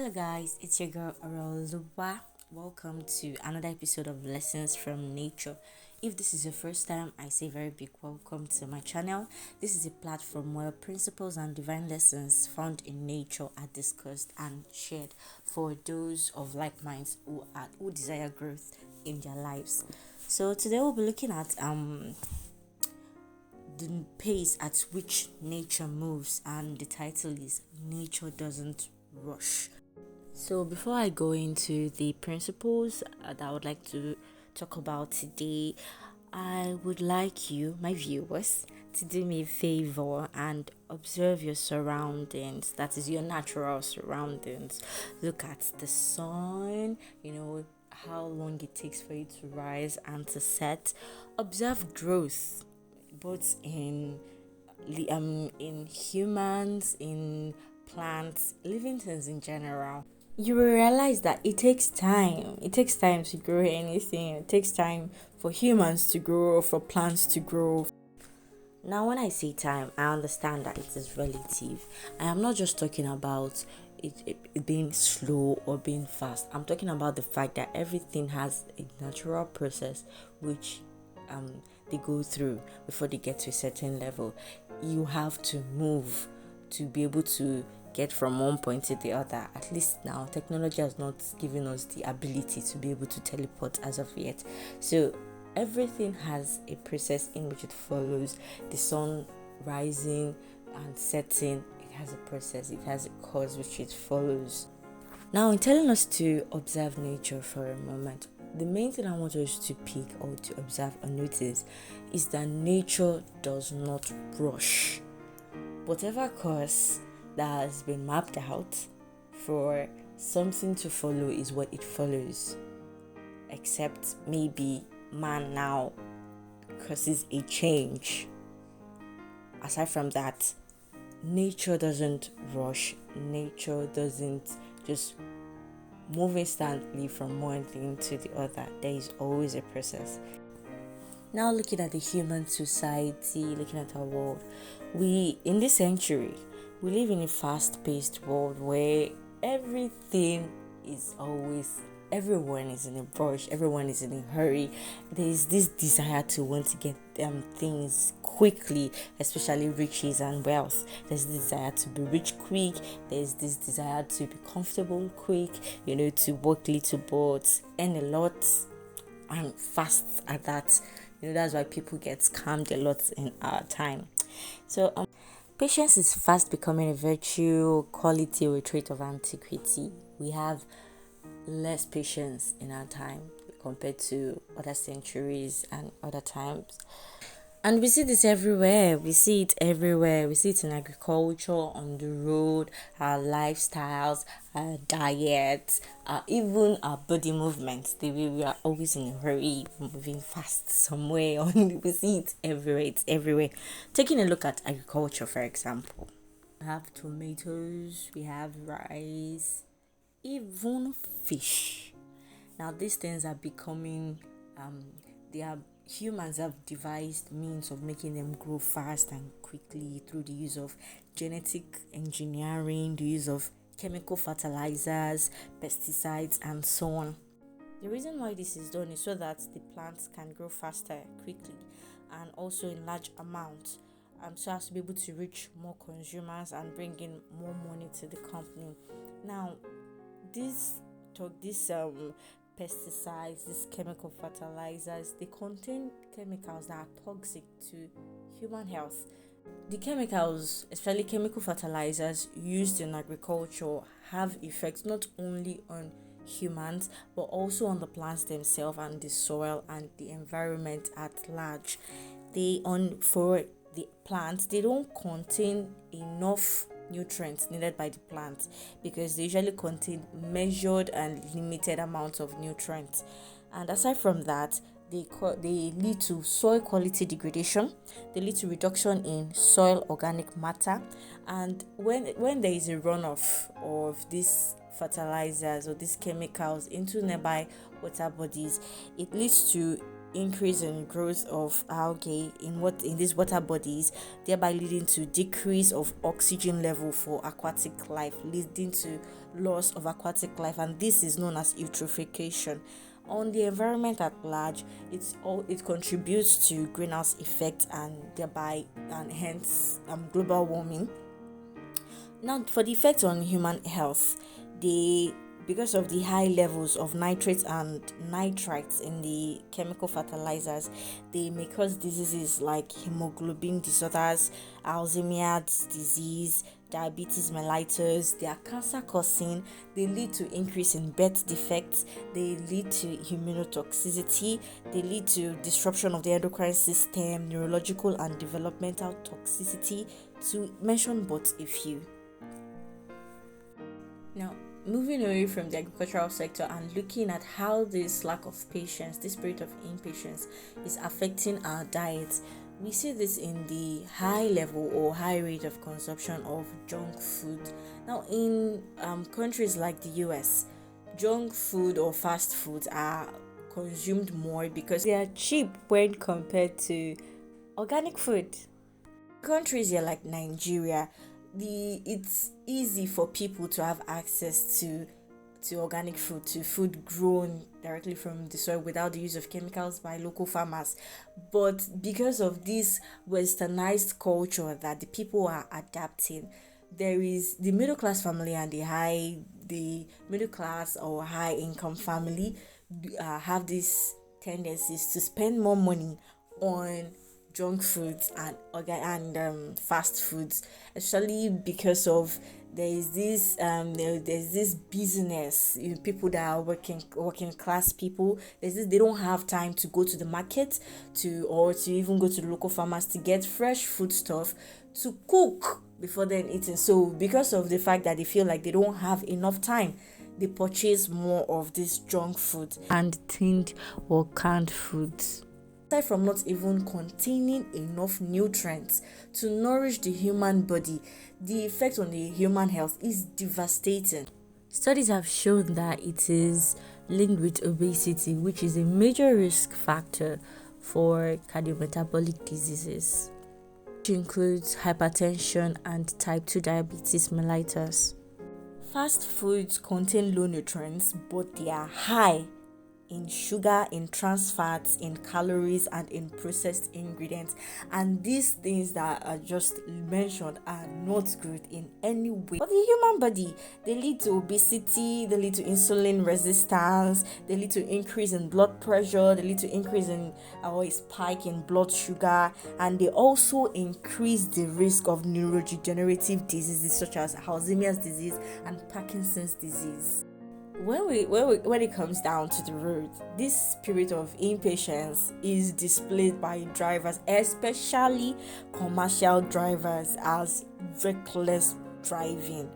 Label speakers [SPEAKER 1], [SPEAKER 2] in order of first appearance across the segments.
[SPEAKER 1] Hello guys, it's your girl Oroluwa. Welcome to another episode of Lessons from Nature. If this is your first time, I say very big welcome to my channel. This is a platform where principles and divine lessons found in nature are discussed and shared for those of like minds who desire growth in their lives. So today we'll be looking at the pace at which nature moves, and the title is Nature Doesn't Rush. So, before I go into the principles that I would like to talk about today, I would like you, my viewers, to do me a favor and observe your surroundings. That is your natural surroundings. Look at the sun, how long it takes for it to rise and to set. Observe growth, both in humans, in plants, living things in general. You will realize that it takes time. It takes time to grow anything. It takes time for humans to grow, for plants to grow. Now, when I say time, I understand that it is relative. I am not just talking about it being slow or being fast. I'm talking about the fact that everything has a natural process which they go through before they get to a certain level. You have to move to be able to get from one point to the other. At least now, technology has not given us the ability to be able to teleport as of yet. So everything has a process in which it follows. The sun rising and setting, it has a process, it has a cause which it follows. Now, in telling us to observe nature for a moment, the main thing I want us to pick or to observe or notice is that nature does not rush. Whatever course that has been mapped out for something to follow is what it follows, except maybe man now causes a change. Aside from that, nature doesn't rush. Nature doesn't just move instantly from one thing to the other. There is always a process. Now, looking at the human society, looking at our world, in this century, we live in a fast-paced world where everything is always, everyone is in a rush, everyone is in a hurry. There is this desire to want to get things quickly, especially riches and wealth. There's this desire to be rich quick. There's this desire to be comfortable quick, to work little but earn a lot and fast at that. That's why people get scammed a lot in our time. So, patience is fast becoming a virtue, quality, or a trait of antiquity. We have less patience in our time compared to other centuries and other times. And we see this everywhere. We see it everywhere. We see it in agriculture, on the road, our lifestyles, our diets, even our body movements. The way we are always in a hurry, moving fast somewhere. We see it everywhere. It's everywhere. Taking a look at agriculture, for example, we have tomatoes, we have rice, even fish. Now, these things are becoming, humans have devised means of making them grow fast and quickly through the use of genetic engineering, the use of chemical fertilizers, pesticides, and so on. The reason why this is done is so that the plants can grow faster, quickly, and also in large amounts, so as to be able to reach more consumers and bring in more money to the company. Now, these pesticides, these chemical fertilizers, they contain chemicals that are toxic to human health. The chemicals, especially chemical fertilizers used in agriculture, have effects not only on humans but also on the plants themselves and the soil and the environment at large. For the plants, they don't contain enough nutrients needed by the plant because they usually contain measured and limited amounts of nutrients. And aside from that, they lead to soil quality degradation. They lead to reduction in soil organic matter. And when there is a runoff of these fertilizers or these chemicals into nearby water bodies, it leads to increase in growth of algae in these water bodies, thereby leading to decrease of oxygen level for aquatic life, leading to loss of aquatic life, and this is known as eutrophication. On the environment at large, it contributes to greenhouse effect and thereby and hence global warming. Now, for the effects on human health, they because of the high levels of nitrates and nitrites in the chemical fertilizers, they may cause diseases like hemoglobin disorders, Alzheimer's disease, diabetes mellitus. They are cancer causing. They lead to increase in birth defects. They lead to immunotoxicity. They lead to disruption of the endocrine system, neurological and developmental toxicity, to mention but a few. Now, moving away from the agricultural sector and looking at how this lack of patience, this spirit of impatience, is affecting our diets, we see this in the high level or high rate of consumption of junk food. Now, in countries like the US, junk food or fast foods are consumed more because they are cheap when compared to organic food. Countries here like Nigeria, it's easy for people to have access to organic food, to food grown directly from the soil without the use of chemicals by local farmers. But because of this westernized culture that the people are adapting, there is the middle class family and the middle class or high income family have these tendencies to spend more money on junk foods and fast foods, especially because of there's this business, people that are working class people. They don't have time to go to the market to even go to the local farmers to get fresh food stuff to cook before then eating. So because of the fact that they feel like they don't have enough time, they purchase more of this junk food and tinned or canned foods. Aside from not even containing enough nutrients to nourish the human body, the effect on the human health is devastating. Studies have shown that it is linked with obesity, which is a major risk factor for cardiometabolic diseases, which includes hypertension and type 2 diabetes mellitus. Fast foods contain low nutrients, but they are high in sugar, in trans fats, in calories, and in processed ingredients. And these things that are just mentioned are not good in any way for the human body. They lead to obesity, they lead to insulin resistance, they lead to increase in blood pressure, they lead to increase in a spike in blood sugar, and they also increase the risk of neurodegenerative diseases such as Alzheimer's disease and Parkinson's disease. When it comes down to the road, this spirit of impatience is displayed by drivers, especially commercial drivers, as reckless driving.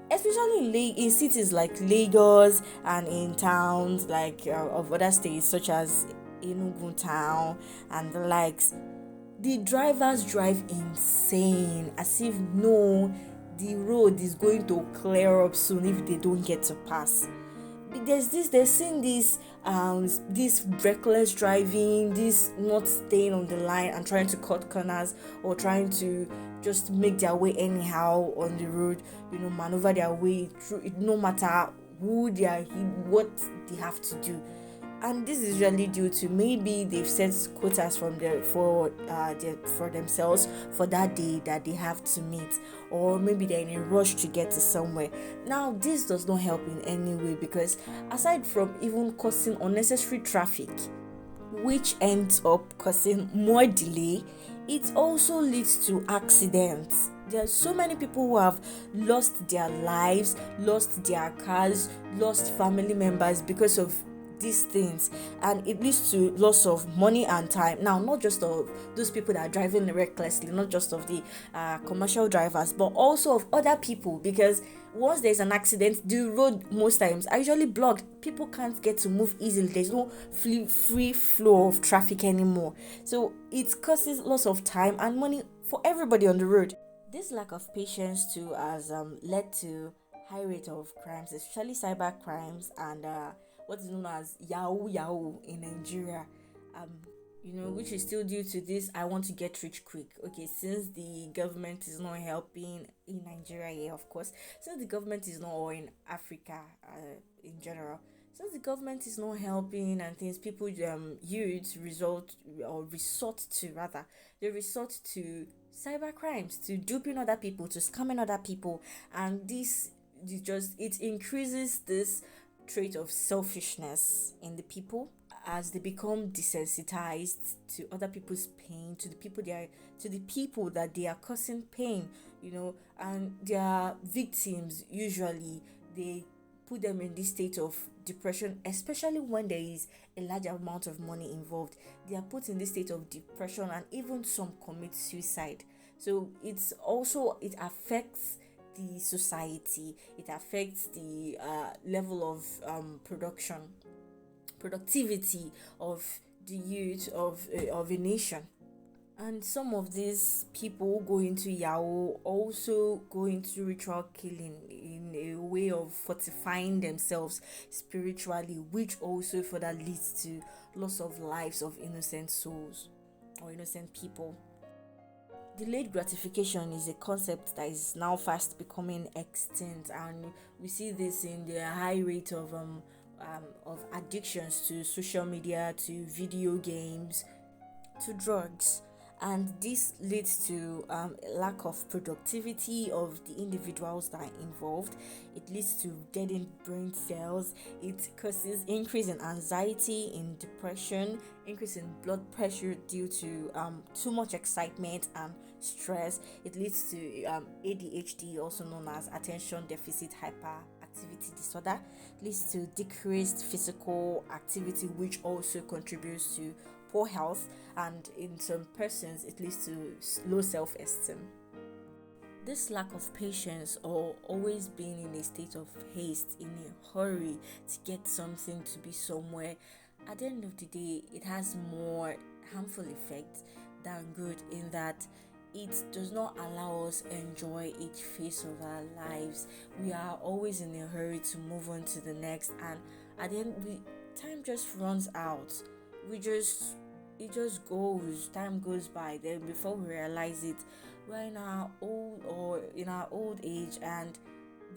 [SPEAKER 1] Especially in cities like Lagos and in towns like of other states such as Enugu town and the likes. The drivers drive insane, as if no, the road is going to clear up soon if they don't get to pass. They're seeing this reckless driving, this not staying on the line and trying to cut corners or trying to just make their way anyhow on the road, maneuver their way through it, no matter what they have to do. And this is usually due to maybe they've set quotas for themselves for that day that they have to meet, or maybe they're in a rush to get to somewhere. Now, this does not help in any way, because aside from even causing unnecessary traffic, which ends up causing more delay, it also leads to accidents. There are so many people who have lost their lives, lost their cars, lost family members because of these things, and it leads to loss of money and time. Now, not just of those people that are driving recklessly, not just of the commercial drivers, but also of other people, because once there's an accident, the road most times are usually blocked. People can't get to move easily. There's no free flow of traffic anymore, so it causes loss of time and money for everybody on the road. This lack of patience too has led to high rate of crimes, especially cyber crimes and what is known as Yahoo in Nigeria. which is still due to this I want to get rich quick. Okay, since the government is not helping in Nigeria, yeah, of course, since the government is not, or in Africa in general, since the government is not helping and things, people youths resort to, rather, they resort to cyber crimes, to duping other people, to scamming other people, and this it increases this trait of selfishness in the people, as they become desensitized to other people's pain, to the people that they are causing pain, and their victims usually, they put them in this state of depression, especially when there is a large amount of money involved. They are put in this state of depression, and even some commit suicide. So it affects the society, it affects the level of productivity of the youth of a nation. And some of these people go into Yahoo, also go into ritual killing in a way of fortifying themselves spiritually, which also further leads to loss of lives of innocent souls or innocent people. Delayed gratification is a concept that is now fast becoming extinct, and we see this in the high rate of addictions to social media, to video games, to drugs. And this leads to a lack of productivity of the individuals that are involved. It leads to deadened brain cells. It causes increase in anxiety, in depression, increase in blood pressure due to too much excitement and stress. It leads to ADHD, also known as attention deficit hyperactivity disorder. It leads to decreased physical activity, which also contributes to poor health, and in some persons it leads to low self-esteem. This lack of patience, or always being in a state of haste, in a hurry to get something, to be somewhere, at the end of the day, it has more harmful effects than good, in that it does not allow us enjoy each phase of our lives. We are always in a hurry to move on to the next, and at the end, time just runs out. It just goes, time goes by, then before we realize it, we're in our old age, and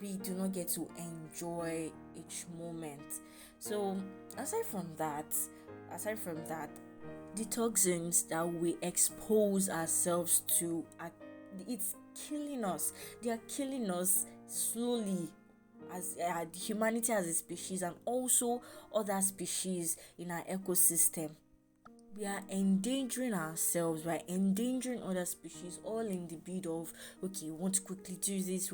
[SPEAKER 1] we do not get to enjoy each moment. So aside from that, the toxins that we expose ourselves to it's killing us. They are killing us slowly, as humanity as a species, and also other species in our ecosystem. We are endangering ourselves, we are endangering other species, all in the bid of, okay, we want to quickly do this,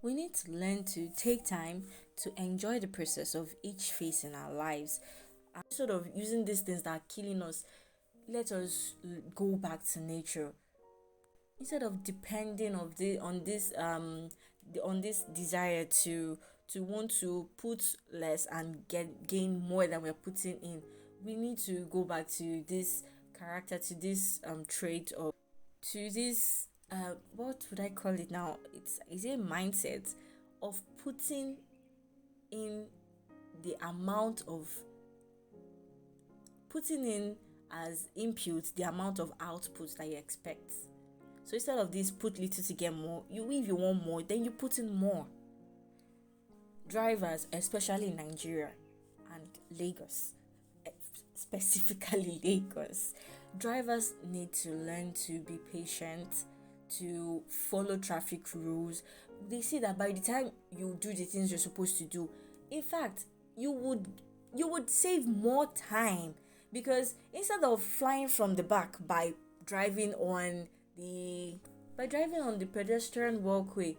[SPEAKER 1] We need to learn to take time to enjoy the process of each phase in our lives. And sort of using these things that are killing us, let us go back to nature. Instead of depending on this desire to want to put less and gain more than we're putting in, we need to go back to this character, to this trait, or to this what would I call it now? Is a mindset of putting in the amount of putting in as input the amount of output that you expect. So instead of this put little to get more, if you want more, then you put in more. Drivers, especially in Nigeria and Lagos, specifically Lagos, drivers need to learn to be patient, to follow traffic rules. They say that by the time you do the things you're supposed to do, in fact, you would save more time, because instead of flying from the back by driving on the pedestrian walkway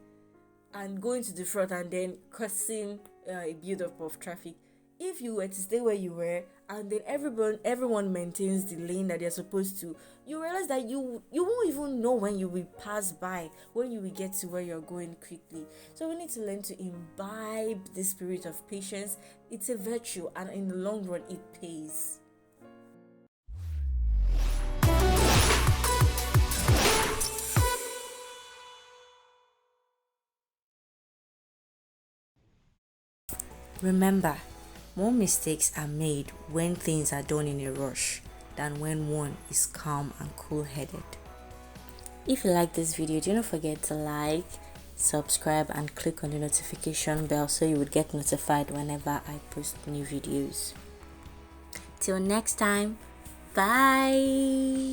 [SPEAKER 1] and going to the front and then causing a build-up of traffic, if you were to stay where you were and then everyone maintains the lane that they're supposed to, you realize that you won't even know when you will pass by, when you will get to where you're going quickly. So we need to learn to imbibe the spirit of patience. It's a virtue, and in the long run it pays. Remember, More mistakes are made when things are done in a rush than when one is calm and cool-headed. If you like this video, do not forget to like, subscribe and click on the notification bell so you would get notified whenever I post new videos. Till next time, bye.